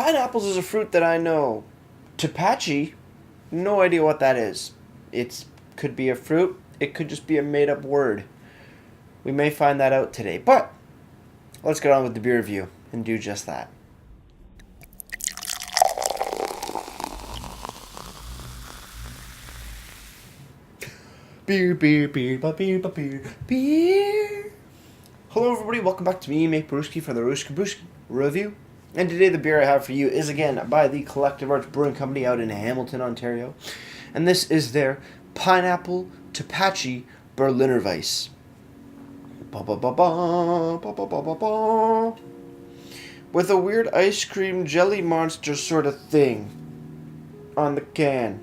Pineapples is a fruit that I know. Tepache, no idea what that is. It could be a fruit. It could just be a made-up word. We may find that out today. But let's get on with the beer review and do just that. Beer, beer, beer, beer, beer, beer. Hello, everybody. Welcome back to me, Make Brewski, for the Rushka Brewski review. And today, the beer I have for you is again by the Collective Arts Brewing Company out in Hamilton, Ontario. And this is their Pineapple Tepache Berliner Weisse. Ba ba ba ba ba ba ba ba ba. With a weird ice cream jelly monster sort of thing on the can.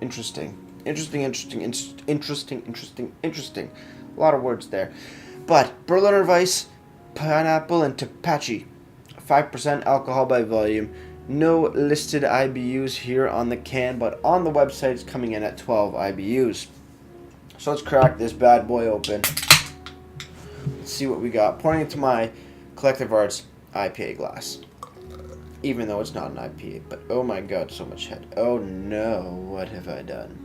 Interesting. Interesting. A lot of words there. But Berliner Weisse, pineapple, and Tepache. 5% alcohol by volume. No listed IBUs here on the can, but on the website it's coming in at 12 IBUs. So let's crack this bad boy open. Let's see what we got. Pouring into my Collective Arts IPA glass. Even though it's not an IPA, but oh my god, so much head. Oh no, what have I done?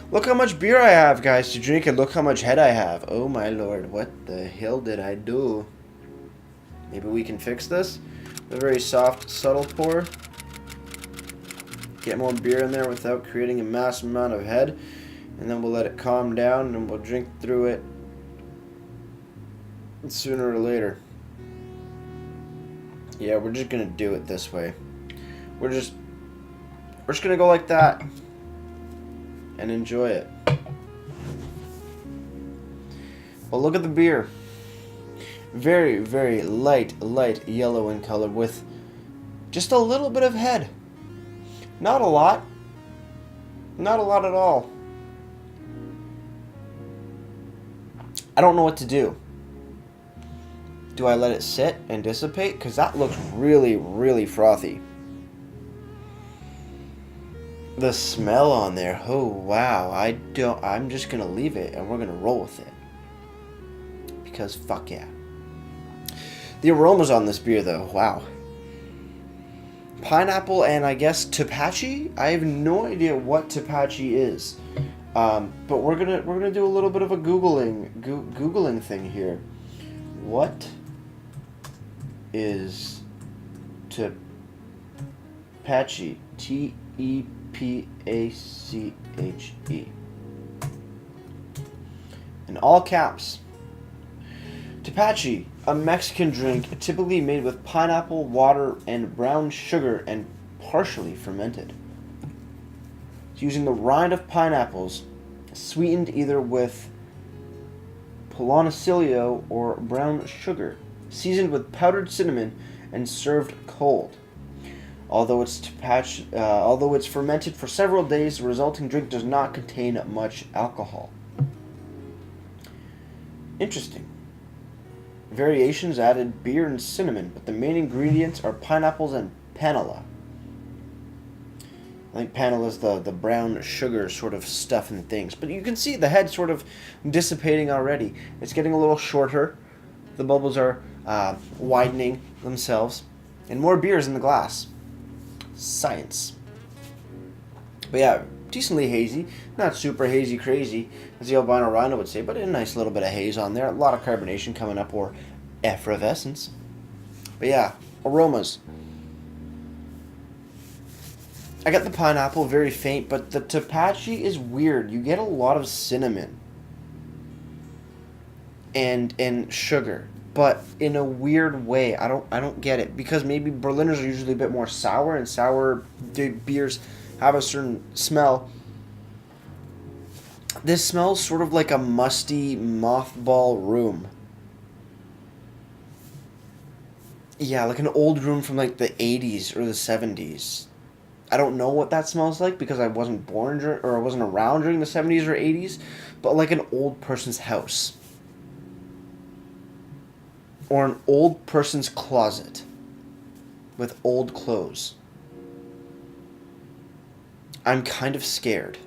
Look how much beer I have, guys, to drink, and look how much head I have. Oh my lord, what the hell did I do? Maybe we can fix this. A very soft, subtle pour. Get more beer in there without creating a massive amount of head. And then we'll let it calm down and we'll drink through it sooner or later. Yeah, we're just gonna do it this way. We're just gonna go like that and enjoy it. Well, look at the beer. Very, very light yellow in color with just a little bit of head. Not a lot. Not a lot at all. I don't know what to do. Do I let it sit and dissipate? Because that looks really, really frothy. The smell on there, oh wow. I'm just going to leave it and we're going to roll with it. Because fuck yeah. The aromas on this beer, though, wow. Pineapple and I guess Tepache. I have no idea what Tepache is, but we're gonna do a little bit of a googling thing here. What is Tepache? Tepache. In all caps. Tepache, a Mexican drink typically made with pineapple, water, and brown sugar and partially fermented. It's using the rind of pineapples, sweetened either with piloncillo or brown sugar, seasoned with powdered cinnamon, and served cold. Although it's fermented for several days, the resulting drink does not contain much alcohol. Interesting. Variations added beer and cinnamon, but the main ingredients are pineapples and panela. I think panela is the brown sugar sort of stuff and things. But you can see the head sort of dissipating already. It's getting a little shorter. The bubbles are widening themselves. And more beer is in the glass. Science. But yeah, decently hazy. Not super hazy crazy, as the albino rhino would say, but a nice little bit of haze on there. A lot of carbonation coming up, or effervescence. But yeah, aromas. I got the pineapple, very faint, but the Tepache is weird. You get a lot of cinnamon and sugar, but in a weird way. I don't get it, because maybe Berliners are usually a bit more sour, and sour beers have a certain smell. This smells sort of like a musty mothball room. Yeah, like an old room from like the 80s or the 70s. I don't know what that smells like because I wasn't born or I wasn't around during the 70s or 80s, but like an old person's house. Or an old person's closet with old clothes. I'm kind of scared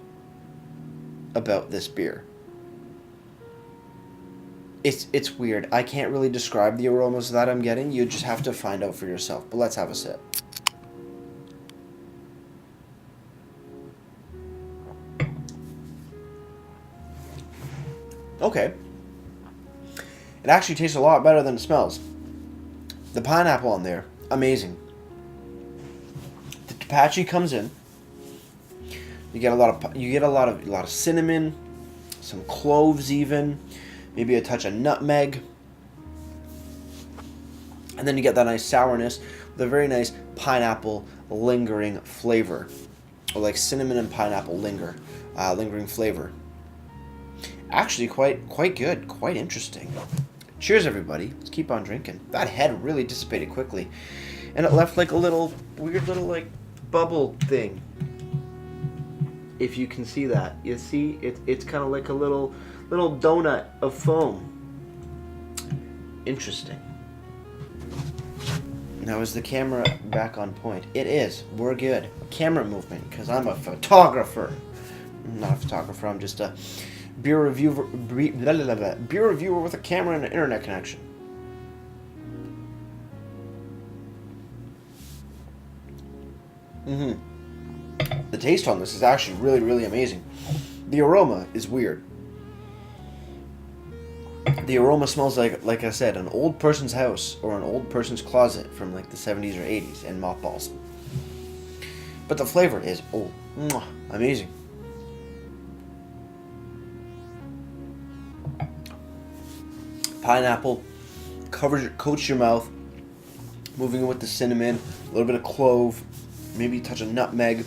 about this beer. It's weird. I can't really describe the aromas that I'm getting. You just have to find out for yourself. But let's have a sip. Okay. It actually tastes a lot better than it smells. The pineapple on there, amazing. The Tepache comes in. You get a lot of cinnamon, some cloves even, maybe a touch of nutmeg. And then you get that nice sourness with a very nice pineapple lingering flavor. Or like cinnamon and pineapple lingering flavor. Actually quite good, quite interesting. Cheers, everybody. Let's keep on drinking. That head really dissipated quickly. And it left like a little, weird little like bubble thing. If you can see that. You see, it's kind of like a little donut of foam. Interesting. Now, is the camera back on point? It is. We're good. Camera movement, because I'm a photographer. I'm not a photographer, I'm just a beer reviewer with a camera and an internet connection. The taste on this is actually really, really amazing. The aroma is weird. The aroma smells like I said, an old person's house or an old person's closet from like the 70s or 80s and mothballs. But the flavor is amazing. Pineapple coats your mouth, moving in with the cinnamon, a little bit of clove, maybe a touch of nutmeg,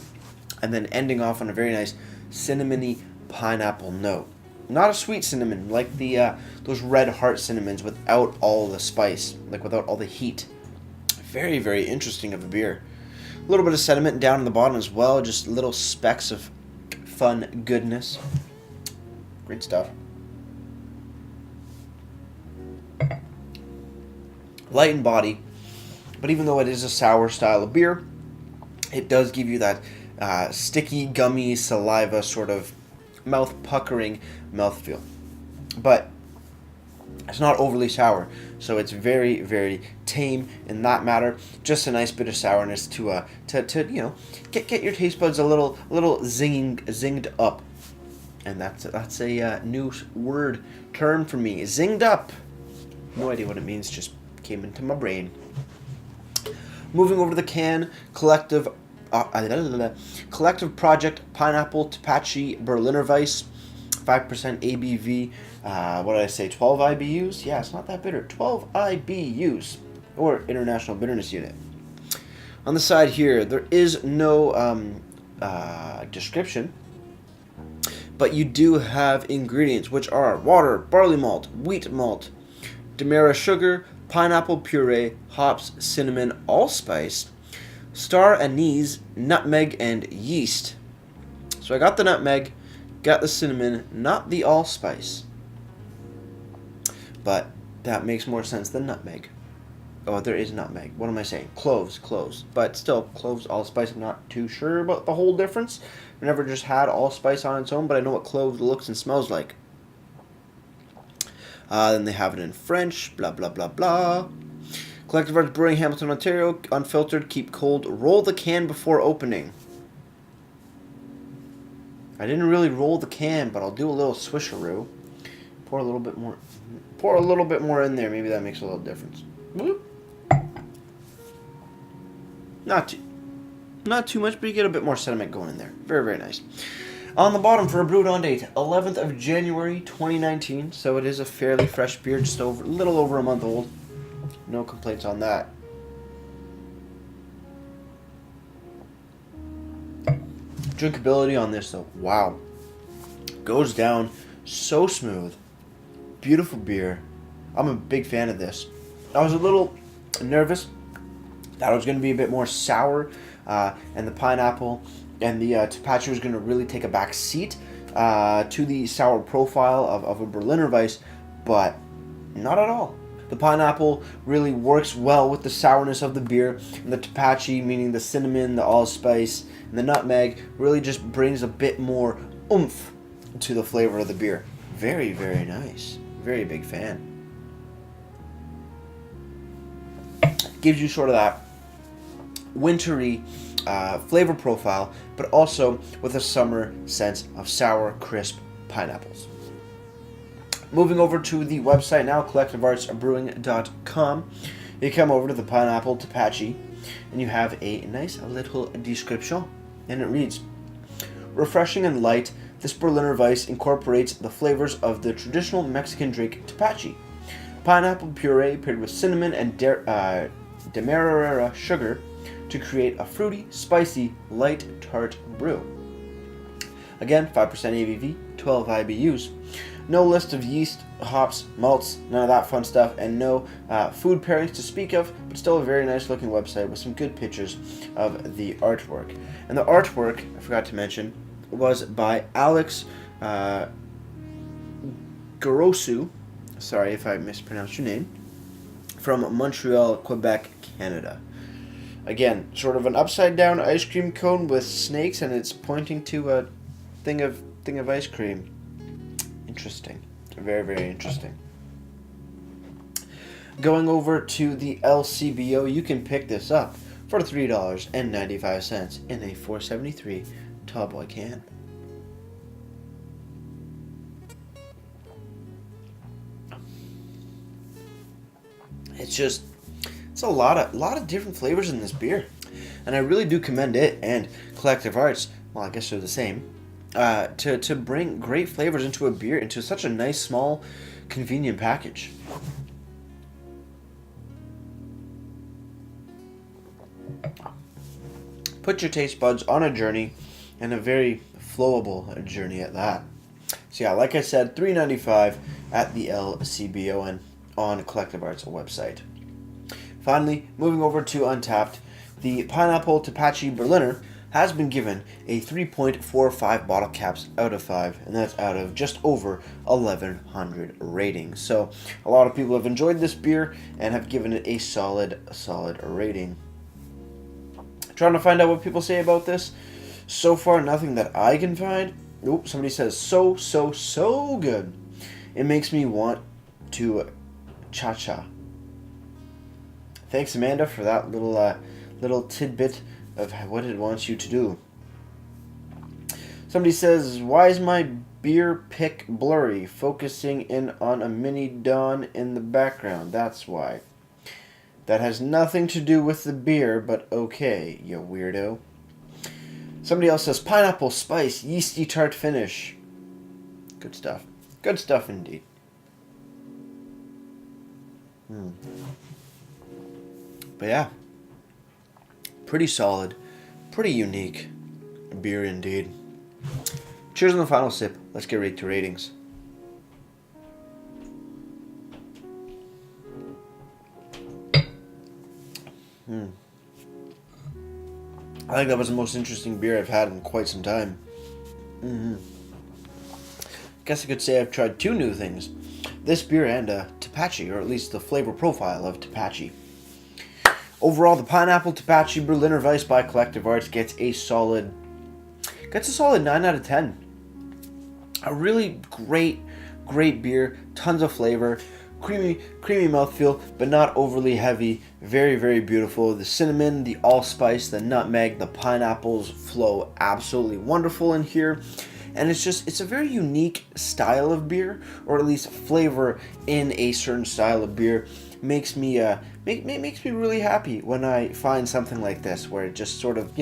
and then ending off on a very nice cinnamony pineapple note. Not a sweet cinnamon like the those Red Heart cinnamons without all the spice, like without all the heat. Very, very interesting of a beer. A little bit of sediment down in the bottom as well, just little specks of fun goodness. Great stuff. Light in body, but even though it is a sour style of beer, it does give you that sticky, gummy, saliva sort of mouth puckering mouthfeel. But it's not overly sour, so it's very, very tame in that matter. Just a nice bit of sourness to you know get your taste buds a little zinged up, and that's a new word term for me. Zinged up. No idea what it means. Just came into my brain. Moving over to the can, collective project pineapple Tepache Berliner Weisse, 5% ABV. What did I say? 12 IBUs? Yeah, it's not that bitter. 12 IBUs, or International Bitterness Unit. On the side here, there is no description, but you do have ingredients, which are water, barley malt, wheat malt, demerara sugar, pineapple puree, hops, cinnamon, allspice, star anise, nutmeg, and yeast. So I got the nutmeg, got the cinnamon, not the allspice. But that makes more sense than nutmeg. Oh, there is nutmeg. What am I saying? Cloves. But still, cloves, allspice, I'm not too sure about the whole difference. I've never just had allspice on its own, but I know what cloves looks and smells like. Then they have it in French, blah, blah, blah, blah. Collective Arts Brewing, Hamilton, Ontario, unfiltered, keep cold, roll the can before opening. I didn't really roll the can, but I'll do a little swisheroo. Pour a little bit more in there, maybe that makes a little difference. Whoop. Not too much, but you get a bit more sediment going in there. Very, very nice. On the bottom for a brewed on date, 11th of January 2019, so it is a fairly fresh beer, just a little over a month old. No complaints on that. Drinkability on this though, wow. Goes down so smooth. Beautiful beer. I'm a big fan of this. I was a little nervous that it was going to be a bit more sour, and the pineapple and the Tepache was going to really take a back seat to the sour profile of a Berliner Weisse, but not at all. The pineapple really works well with the sourness of the beer, and the Tepache, meaning the cinnamon, the allspice, and the nutmeg, really just brings a bit more oomph to the flavor of the beer. Very, very nice. Very big fan. Gives you sort of that wintry flavor profile, but also with a summer sense of sour, crisp pineapples. Moving over to the website now, collectiveartsbrewing.com. You come over to the pineapple Tepache, and you have a nice little description, and it reads, refreshing and light, this Berliner Weisse incorporates the flavors of the traditional Mexican drink Tepache. Pineapple puree paired with cinnamon and demerara sugar to create a fruity, spicy, light, tart brew. Again, 5% ABV, 12 IBUs. No list of yeast, hops, malts, none of that fun stuff, and no food pairings to speak of, but still a very nice looking website with some good pictures of the artwork. And the artwork, I forgot to mention, was by Alex Garosu, sorry if I mispronounced your name, from Montreal, Quebec, Canada. Again, sort of an upside down ice cream cone with snakes, and it's pointing to a thing of ice cream. Interesting. Very, very interesting. Going over to the LCBO, you can pick this up for $3.95 in a 473 Tallboy can. It's a lot of different flavors in this beer, and I really do commend it and Collective Arts. Well, I guess they're the same. To bring great flavors into a beer, into such a nice, small, convenient package. Put your taste buds on a journey, and a very flowable journey at that. So yeah, like I said, $3.95 at the LCBO and on Collective Arts website. Finally, moving over to Untapped, the Pineapple Tepache Berliner has been given a 3.45 bottle caps out of 5, and that's out of just over 1,100 ratings. So a lot of people have enjoyed this beer and have given it a solid rating. Trying to find out what people say about this. So far, nothing that I can find. Oop, somebody says so good. It makes me want to cha-cha. Thanks, Amanda, for that little tidbit of what it wants you to do. Somebody says, why is my beer pick blurry, focusing in on a mini Dawn in the background? That's why. That has nothing to do with the beer, but okay, you weirdo. Somebody else says, pineapple spice, yeasty tart finish. Good stuff. Good stuff indeed. But yeah, pretty solid, pretty unique beer indeed. Cheers on the final sip. Let's get right to ratings. I think that was the most interesting beer I've had in quite some time. Guess I could say I've tried two new things. This beer and Tepache, or at least the flavor profile of Tepache. Overall, the Pineapple Tepache Berliner Weisse by Collective Arts gets a solid 9 out of 10. A really great beer, tons of flavor, creamy mouthfeel, but not overly heavy. Very, very beautiful. The cinnamon, the allspice, the nutmeg, the pineapples flow absolutely wonderful in here. And it's a very unique style of beer, or at least flavor in a certain style of beer. Makes me really happy when I find something like this, where it just sort of,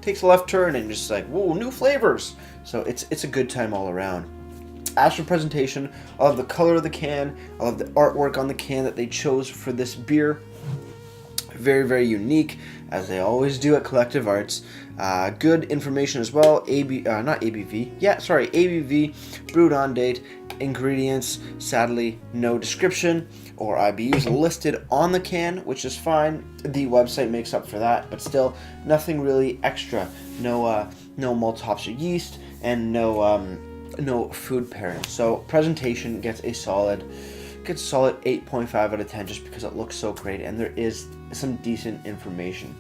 takes a left turn and just like, whoa, new flavors. So it's a good time all around. As for presentation, I love the color of the can. I love the artwork on the can that they chose for this beer. Very, very unique, as they always do at Collective Arts. Good information as well. ABV, brewed on date, ingredients. Sadly, no description or IBUs listed on the can, which is fine. The website makes up for that, but still, nothing really extra. No malt, hops, or yeast, and no food pairing. So presentation gets a solid 8.5 out of 10, just because it looks so great and there is some decent information.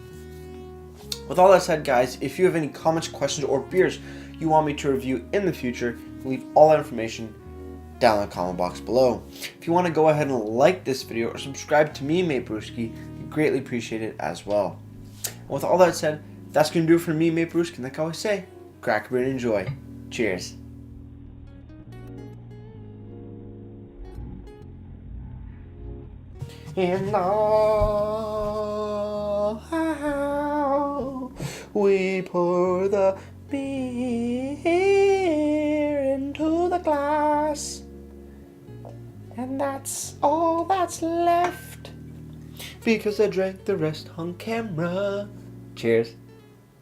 With all that said, guys, if you have any comments, questions, or beers you want me to review in the future, leave all that information down in the comment box below. If you want to go ahead and like this video or subscribe to me, Mate Brewski, the greatly appreciate it as well. And with all that said, that's going to do it for me, Maple Brewski. And like I always say, crack a beer and enjoy. Cheers. And now we pour the beer into the glass, and that's all that's left, because I drank the rest on camera. Cheers.